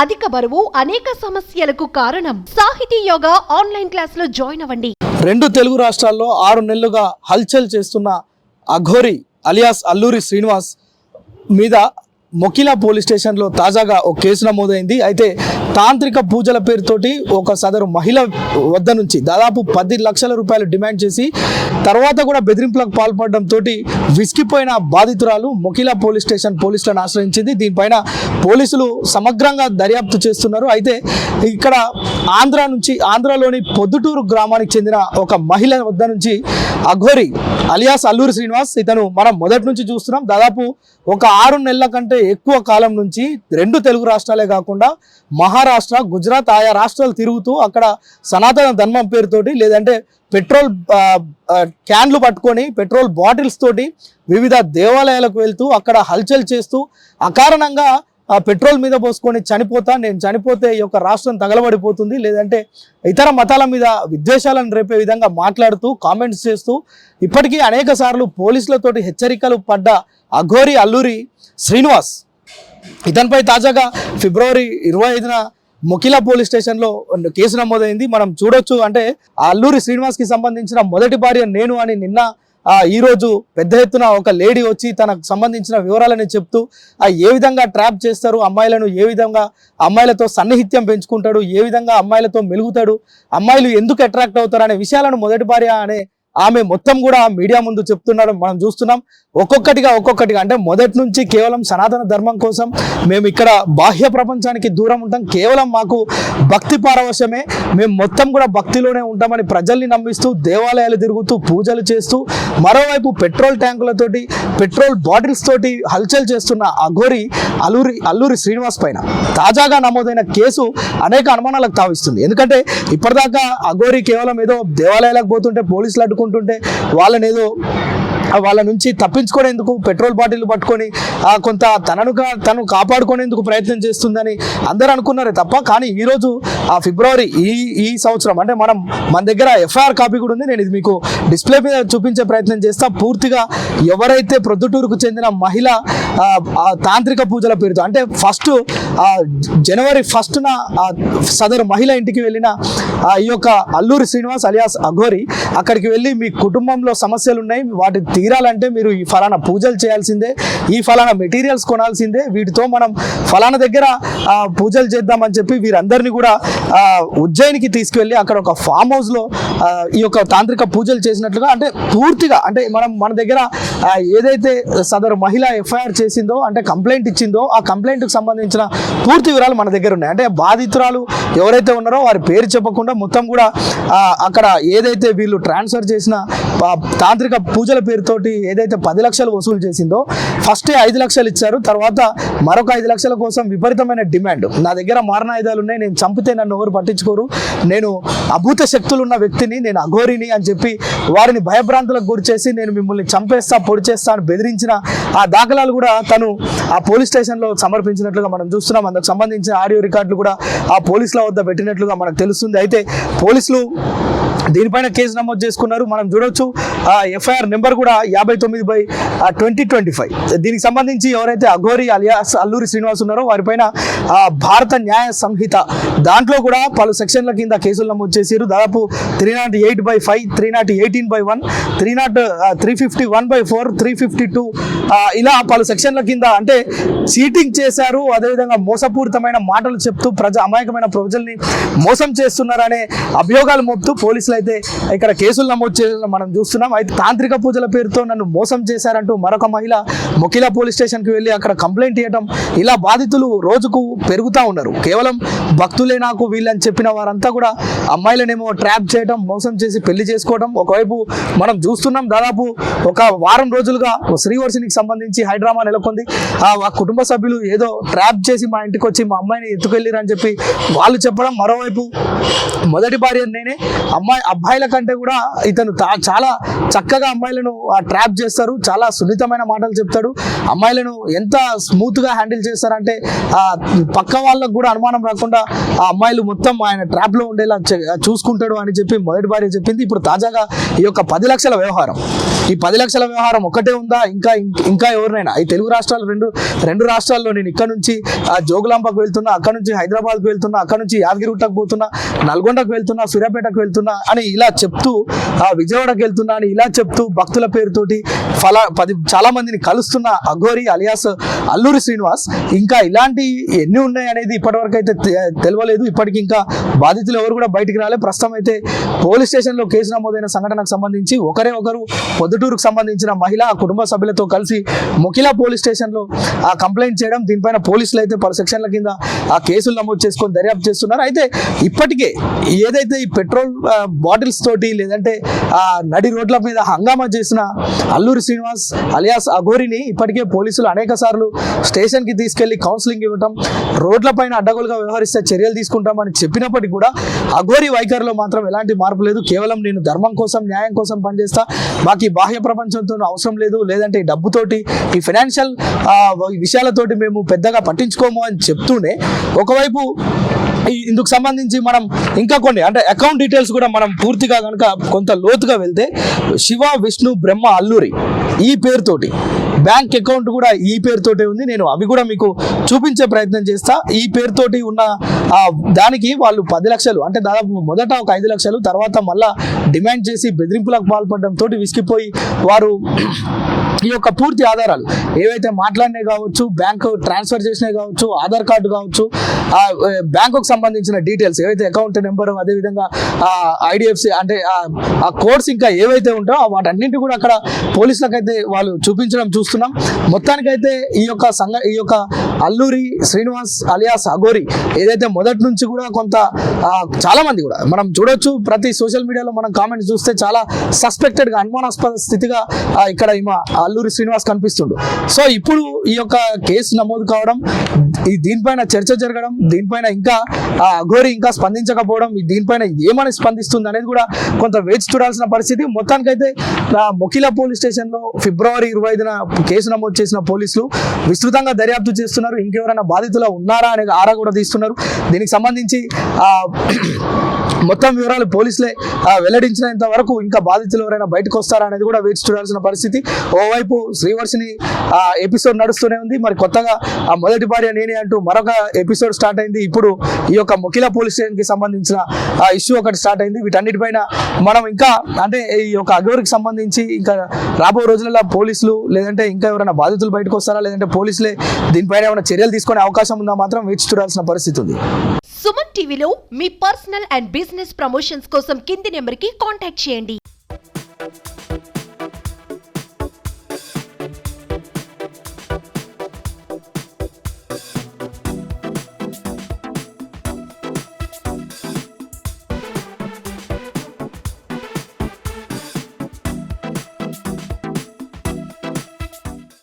అధిక బరువు అనేక సమస్యలకు కారణం. సాహితీ యోగా ఆన్లైన్ క్లాసులో జాయిన్ అవ్వండి. 2 తెలుగు రాష్ట్రాల్లో 6 నెలలుగా హల్చల్ చేస్తున్న అఘోరి అలియాస్ అల్లూరి శ్రీనివాస్ మీద మొకిలా పోలీస్ స్టేషన్లో తాజాగా ఒక కేసు నమోదైంది. అయితే తాంత్రిక పూజల పేరుతోటి ఒక సదరు మహిళ వద్ద నుంచి దాదాపు 10 లక్షల రూపాయలు డిమాండ్ చేసి తర్వాత కూడా బెదిరింపులకు పాల్పడడంతో విసిగిపోయిన బాధితురాలు మొకిలా పోలీస్ స్టేషన్ పోలీసులను ఆశ్రయించింది. దీనిపైన పోలీసులు సమగ్రంగా దర్యాప్తు చేస్తున్నారు. అయితే ఇక్కడ ఆంధ్రాలోని పొద్దుటూరు గ్రామానికి చెందిన ఒక మహిళ వద్ద నుంచి అఘోరి అలియాస్ అల్లూరి శ్రీనివాస్, ఇతను మనం మొదటి నుంచి చూస్తున్నాం. దాదాపు ఒక 6 నెలల కంటే ఎక్కువ కాలం నుంచి 2 తెలుగు రాష్ట్రాలే కాకుండా మహారాష్ట్ర, గుజరాత్ ఆయా రాష్ట్రాలు తిరుగుతూ అక్కడ సనాతన ధర్మం పేరుతోటి లేదంటే పెట్రోల్ క్యాన్లు పట్టుకొని పెట్రోల్ బాటిల్స్ తోటి వివిధ దేవాలయాలకు వెళ్తూ అక్కడ హల్చల్ చేస్తూ అకారణంగా పెట్రోల్ మీద పోసుకొని నేను చనిపోతే ఈ యొక్క రాష్ట్రం తగలబడిపోతుంది, లేదంటే ఇతర మతాల మీద విద్వేషాలను రేపే విధంగా మాట్లాడుతూ కామెంట్స్ చేస్తూ ఇప్పటికీ అనేక సార్లు పోలీసులతోటి హెచ్చరికలు పడ్డ అఘోరి అల్లూరి శ్రీనివాస్, ఇతనిపై తాజాగా ఫిబ్రవరి 25న మొకిలా పోలీస్ స్టేషన్లో కేసు నమోదైంది. మనం చూడొచ్చు. అంటే అల్లూరి శ్రీనివాస్కి సంబంధించిన మొదటి భార్య నేను అని నిన్న ఈరోజు పెద్ద ఎత్తున ఒక లేడీ వచ్చి తనకు సంబంధించిన వివరాలని చెప్తూ ఏ విధంగా ట్రాప్ చేస్తారు అమ్మాయిలను, ఏ విధంగా అమ్మాయిలతో సన్నిహిత్యం పెంచుకుంటాడు, ఏ విధంగా అమ్మాయిలతో మెలుగుతాడు, అమ్మాయిలు ఎందుకు అట్రాక్ట్ అవుతారు అనే విషయాలను మొదటి భార్య అనే ఆమె మొత్తం కూడా మీడియా ముందు చెప్తున్నాడు. మనం చూస్తున్నాం ఒక్కొక్కటిగా అంటే మొదటి నుంచి కేవలం సనాతన ధర్మం కోసం మేము ఇక్కడ బాహ్య ప్రపంచానికి దూరం ఉంటాం, కేవలం మాకు భక్తి పారవశ్యమే, మేము మొత్తం కూడా భక్తిలోనే ఉంటామని ప్రజల్ని నమ్మిస్తూ దేవాలయాలు తిరుగుతూ పూజలు చేస్తూ మరోవైపు పెట్రోల్ ట్యాంకులతోటి పెట్రోల్ బాటిల్స్ తోటి హల్చల్ చేస్తున్న అఘోరి అల్లూరి శ్రీనివాస్ పైన తాజాగా నమోదైన కేసు అనేక అనుమానాలకు తావిస్తుంది. ఎందుకంటే ఇప్పటిదాకా అఘోరి కేవలం ఏదో దేవాలయాలకు పోతుంటే పోలీసులు అడ్డుకుంటుంటే వాళ్ళ నుంచి తప్పించుకునేందుకు పెట్రోల్ బాటిల్ పట్టుకొని కొంత తను కాపాడుకునేందుకు ప్రయత్నం చేస్తుందని అందరూ అనుకున్నారే తప్ప, కానీ ఈరోజు ఫిబ్రవరి ఈ సంవత్సరం అంటే మన దగ్గర ఎఫ్ఐఆర్ కాపీ కూడా ఉంది. నేను ఇది మీకు డిస్ప్లే మీద చూపించే ప్రయత్నం చేస్తా. పూర్తిగా ఎవరైతే ప్రొద్దుటూరుకు చెందిన మహిళ తాంత్రిక పూజల పేరుతో అంటే జనవరి 1న సదరు మహిళ ఇంటికి వెళ్ళిన ఈ యొక్క అల్లూరి శ్రీనివాస్ అలియాస్ అఘోరి అక్కడికి వెళ్ళి మీ కుటుంబంలో సమస్యలు ఉన్నాయి, వాటి తీరాలంటే మీరు ఈ ఫలానా పూజలు చేయాల్సిందే, ఈ ఫలానా మెటీరియల్స్ కొనాల్సిందే, వీటితో మనం ఫలానా దగ్గర పూజలు చేద్దామని చెప్పి వీరందరినీ కూడా ఉజ్జయినికి తీసుకువెళ్ళి అక్కడ ఒక ఫామ్ హౌస్లో ఈ యొక్క తాంత్రిక పూజలు చేసినట్లుగా అంటే పూర్తిగా అంటే మన దగ్గర ఏదైతే సదరు మహిళ ఎఫ్ఐఆర్ చేసిందో అంటే కంప్లైంట్ ఇచ్చిందో ఆ కంప్లైంట్కి సంబంధించిన పూర్తి వివరాలు మన దగ్గర ఉన్నాయి. అంటే బాధితురాలు ఎవరైతే ఉన్నారో వారి పేరు చెప్పకుండా మొత్తం కూడా అక్కడ ఏదైతే వీళ్ళు ట్రాన్స్ఫర్ చేసిన తాంత్రిక పూజల పేరుతోటి ఏదైతే 10 లక్షలు వసూలు చేసిందో ఫస్టే 5 లక్షలు ఇచ్చారు, తర్వాత మరొక 5 లక్షల కోసం విపరీతమైన డిమాండ్. నా దగ్గర మారణాయుధాలు ఉన్నాయి, నేను చంపితే నన్ను ఎవరు పట్టించుకోరు, నేను అభూత శక్తులు ఉన్న వ్యక్తిని, నేను అఘోరిని అని చెప్పి వారిని భయభ్రాంతులకు గురి చేసి నేను మిమ్మల్ని చంపేస్తా పొడి చేస్తా అని బెదిరించిన ఆ దాఖలాలు కూడా తను ఆ పోలీస్ స్టేషన్లో సమర్పించినట్లుగా మనం చూస్తున్నాం. అందుకు సంబంధించిన ఆడియో రికార్డులు కూడా ఆ పోలీసుల వద్ద పెట్టినట్లుగా మనకు తెలుస్తుంది. అయితే పోలీసులు దీనిపైన కేసు నమోదు చేసుకున్నారు. మనం చూడొచ్చు ఎఫ్ఐఆర్ నెంబర్ కూడా 59/2025. దీనికి సంబంధించి ఎవరైతే అఘోరి అలియాస్ అల్లూరి శ్రీనివాస్ ఉన్నారో వారిపైన భారత న్యాయ సంహిత దాంట్లో కూడా పలు సెక్షన్ల కింద కేసులు నమోదు చేశారు. దాదాపు 308/5, 318/1, 351/4, 352 ఇలా పలు సెక్షన్ల కింద అంటే చీటింగ్ చేశారు, అదేవిధంగా మోసపూరితమైన మాటలు చెప్తూ అమాయకమైన ప్రజల్ని మోసం చేస్తున్నారనే అభియోగాలు మోపుతూ పోలీసులు అయితే ఇక్కడ కేసులు నమోదు చేయడం మనం చూస్తున్నాం. అయితే తాంత్రిక పూజల పేరుతో నన్ను మోసం చేశారంటూ మరొక మహిళ మొకిలా పోలీస్ స్టేషన్కి వెళ్ళి అక్కడ కంప్లైంట్ ఇవ్వడం, ఇలా బాధితులు రోజుకు పెరుగుతూ ఉన్నారు. కేవలం భక్తులే నాకు వీళ్ళని చెప్పిన వారంతా కూడా అమ్మాయిలనేమో ట్రాప్ చేయడం, మోసం చేసి పెళ్లి చేసుకోవడం ఒకవైపు మనం చూస్తున్నాం. దాదాపు ఒక వారం రోజులుగా శ్రీవర్షినికి సంబంధించి హైడ్రామా నెలకొంది. ఆ కుటుంబ సభ్యులు ఏదో ట్రాప్ చేసి మా ఇంటికి వచ్చి మా అమ్మాయిని ఎత్తుకెళ్ళిరని చెప్పి వాళ్ళు చెప్పడం, మరోవైపు మొదటి భార్య నేనే, అబ్బాయిల కంటే కూడా ఇతను చాలా చక్కగా అమ్మాయిలను ట్రాప్ చేస్తారు, చాలా సున్నితమైన మాటలు చెప్తాడు, అమ్మాయిలను ఎంత స్మూత్గా హ్యాండిల్ చేస్తారంటే పక్క వాళ్ళకు కూడా అనుమానం రాకుండా ఆ అమ్మాయిలు మొత్తం ఆయన ట్రాప్లో ఉండేలా చూసుకుంటాడు అని చెప్పి మొదటి భార్య చెప్పింది. ఇప్పుడు తాజాగా ఈ యొక్క 10 లక్షల వ్యవహారం, ఈ 10 లక్షల వ్యవహారం ఒక్కటే ఉందా, ఇంకా ఎవరినైనా ఈ తెలుగు రాష్ట్రాలు రెండు రాష్ట్రాల్లో నేను ఇక్కడ నుంచి జోగులాంబకు వెళ్తున్నా, అక్కడ నుంచి హైదరాబాద్కు వెళ్తున్నా, అక్కడ నుంచి యాదగిరిగుట్టకు పోతున్నా, నల్గొండకు వెళ్తున్నా, సూర్యాపేటకు వెళ్తున్నా అని ఇలా చెప్తూ విజయవాడకు వెళ్తున్నా అని ఇలా చెప్తూ భక్తుల పేరుతోటి చాలా మందిని కలుస్తున్న అఘోరి అలియాస్ అల్లూరి శ్రీనివాస్ ఇంకా ఇలాంటి ఎన్ని ఉన్నాయి అనేది ఇప్పటివరకు అయితే తెలియలేదు. ఇప్పటికి ఇంకా బాధితులు ఎవరు కూడా బయటికి రాలే. ప్రస్తుతం అయితే పోలీస్ స్టేషన్లో కేసు నమోదైన సంఘటనకు సంబంధించి ఒకరు పొద్దుటూరుకు సంబంధించిన మహిళ కుటుంబ సభ్యులతో కలిసి మొకిలా పోలీస్ స్టేషన్లో కంప్లైంట్ చేయడం, దీనిపైన పోలీసులు అయితే పలు సెక్షన్ల కింద ఆ కేసులు నమోదు చేసుకొని దర్యాప్తు చేస్తున్నారు. అయితే ఇప్పటికే ఏదైతే ఈ పెట్రోల్ బాటిల్స్ తోటి లేదంటే నడి రోడ్ల మీద హంగామా చేసిన అల్లూరి శ్రీనివాస్ అలియాస్ అఘోరిని ఇప్పటికే పోలీసులు అనేక సార్లు స్టేషన్కి తీసుకెళ్లి కౌన్సిలింగ్ ఇవ్వటం, రోడ్లపైన అడ్డగోలుగా వ్యవహరిస్తే చర్యలు తీసుకుంటామని చెప్పినప్పటికీ కూడా అఘోరి వైఖరిలో మాత్రం ఎలాంటి మార్పు లేదు. కేవలం నేను ధర్మం కోసం న్యాయం కోసం పనిచేస్తా, మాకు ఈ బాహ్య ప్రపంచంతో అవసరం లేదు, లేదంటే ఈ డబ్బుతోటి ఈ ఫైనాన్షియల్ విషయాలతోటి మేము పెద్దగా పట్టించుకోము అని చెప్తూనే ఒకవైపు ఇందుకు సంబంధించి మనం ఇంకా కొన్ని అంటే అకౌంట్ డీటెయిల్స్ కూడా మనం పూర్తిగా కనుక కొంత లోతుగా వెళ్తే శివ విష్ణు బ్రహ్మ అల్లూరి ఈ పేరుతోటి బ్యాంక్ అకౌంట్ కూడా ఈ పేరుతోటే ఉంది. నేను అవి కూడా మీకు చూపించే ప్రయత్నం చేస్తా. ఈ పేరుతోటి ఉన్న దానికి వాళ్ళు 10 లక్షలు అంటే దాదాపు మొదట ఒక 5 లక్షలు తర్వాత మళ్ళా డిమాండ్ చేసి బెదిరింపులకు పాల్పడడంతో విసిగిపోయి వారు ఈ యొక్క పూర్తి ఆధారాలు ఏవైతే మాట్లాడినాయి కావచ్చు, బ్యాంకు ట్రాన్స్ఫర్ చేసినాయి కావచ్చు, ఆధార్ కార్డు కావచ్చు, బ్యాంకుకు సంబంధించిన డీటెయిల్స్ ఏవైతే అకౌంట్ నెంబరు, అదేవిధంగా ఐడిఎఫ్సి అంటే ఆ కోడ్స్ ఇంకా ఏవైతే ఉంటాయో వాటన్నింటి కూడా అక్కడ పోలీసులకైతే వాళ్ళు చూపించడం చూస్తున్నాం. మొత్తానికైతే ఈ యొక్క అల్లూరి శ్రీనివాస్ అలియాస్ అఘోరి ఏదైతే మొదటి నుంచి కూడా కొంత చాలా మంది కూడా మనం చూడొచ్చు, ప్రతి సోషల్ మీడియాలో మనం కామెంట్స్ చూస్తే చాలా సస్పెక్టెడ్గా అనుమానాస్పద స్థితిగా ఇక్కడ అల్లూరి శ్రీనివాస్ కనిపిస్తుండు. సో ఇప్పుడు ఈ యొక్క కేసు నమోదు కావడం, దీనిపైన చర్చ జరగడం, దీనిపైన ఇంకా అఘోరి ఇంకా స్పందించకపోవడం, దీనిపైన ఏమని స్పందిస్తుంది అనేది కూడా కొంత వేచి చూడాల్సిన పరిస్థితి. మొత్తానికైతే మొకిలా పోలీస్ స్టేషన్లో ఫిబ్రవరి 25న కేసు నమోదు చేసిన పోలీసులు విస్తృతంగా దర్యాప్తు చేస్తున్నారు. ఇంకెవరైనా బాధితులు ఉన్నారా అనే ఆరా కూడా తీస్తున్నారు. దీనికి సంబంధించి మొత్తం వివరాలు పోలీసులే వెల్లడించినంత వరకు ఇంకా బాధితులు ఎవరైనా బయటకు వస్తారా అనేది కూడా వేచి చూడాల్సిన పరిస్థితి. ఓవైపు శ్రీవర్షిని ఎపిసోడ్ నడుస్తూనే ఉంది, మరి కొత్తగా మొదటి భార్య నేనే అంటూ మరొక ఎపిసోడ్ స్టార్ట్ అయింది. ఇప్పుడు ఈ యొక్క మొకిలా పోలీస్ స్టేషన్కి సంబంధించిన ఇష్యూ ఒకటి స్టార్ట్ అయింది. వీటన్నిటిపైన మనం ఇంకా అంటే ఈ యొక్క అఘోరికి సంబంధించి ఇంకా రాబో రోజులలో పోలీసులు లేదంటే ఇంకా ఎవరైనా బాధితులు బయటకు వస్తారా, లేదంటే పోలీసులే దీనిపైన ఏమైనా చర్యలు తీసుకునే అవకాశం ఉందా మాత్రం వేచి చూడాల్సిన పరిస్థితి ఉంది. సుమన్ టీవీలో మీ పర్సనల్ అండ్ బిజినెస్ ప్రమోషన్స్ కోసం కింది నెంబర్కి కాంటాక్ట్ చేయండి.